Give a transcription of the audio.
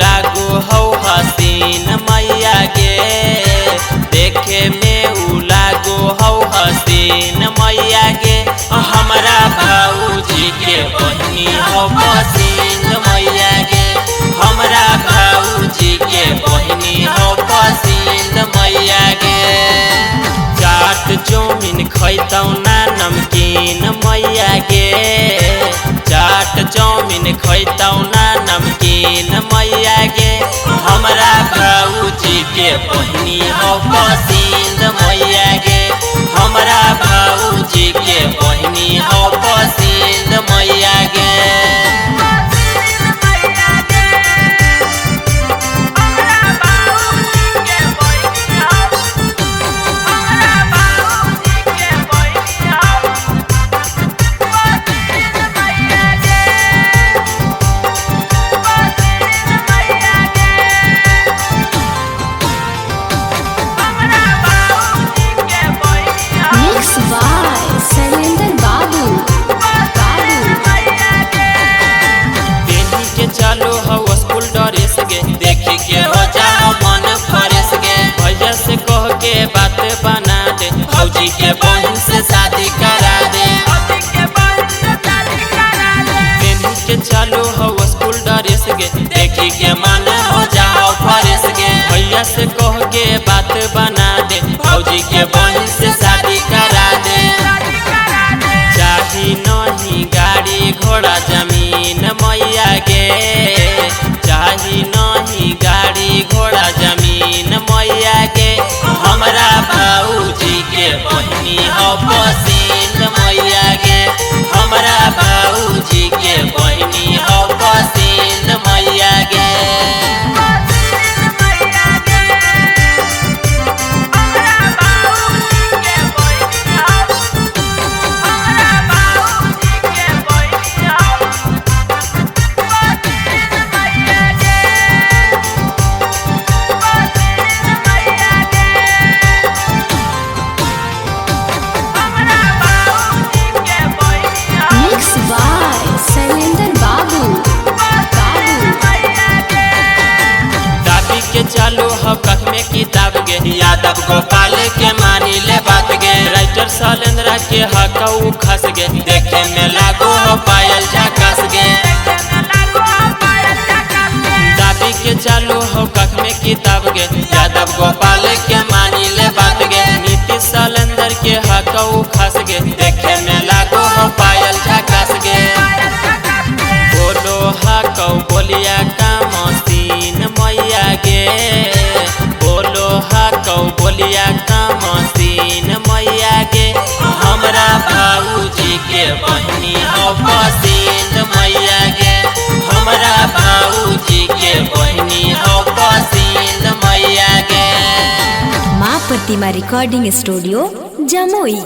लागो हौ हसीन मैया गे, देखे में लागो हौ हसीन मैया गे। हमरा भाऊजी के बहनी हौ पसीन मैया गे, हमरा भाऊजी के बहनी हौ पसीन मैया गे। चाट चौमिन खैतौ ना नमकीन मैया गे, चाट चौमिन खैतौ ना नमकीन मैया गे। हमरा भाऊजी के बहनी हौ पसीन मैया गे, हमरा भाऊजी के बहनी हौ पसीन मैया गे। चलो हो स्कूल ड्रेस गे, देखी के हो जाओ मन फ्रेश गे। भैया से कह के बात बना दे, भौजी के बहन से शादी करा दे। के चलो हो स्कूल ड्रेस गे, देखी के मन हो जाओ फ्रेश गे। भैया से कह के बात बना दे, भौजी के बहन से शादी करा दे। चाही नहीं गाड़ी घोड़ा जमीन मैया गे, चाही नहीं गाड़ी घोड़ा जमीन मैया गे। हमरा भाऊजी के बहनी हौ पसीन मैया गे, हमरा भाऊजी के बहनी हौ पसीन मैया गे। चलो हो कख में किताब गे, यादव गोपाल के मानी ले बात गे। राइटर शैलेंद्र के हकऊ खस गे, देखे में लागो हो पायल झकास गे। दादी के चलो हो कख में किताब गे, यादव गोपाल के मानी ले बात गे। नीतीश शैलेंद्र के हकऊ खस गे, देखे में लागो हो पायल झकास गे। बोलो हकऊ बोलिया का मसीन मैया गे, बोलो हकऊ बोलिया का मसीन मैया गे। हमरा भाऊजी के बहनी हौ पसीन मैया गे, हमरा भाऊजी के बहनी हौ पसीन मैया गे। माँ प्रतिमा रिकॉर्डिंग स्टूडियो जमुई।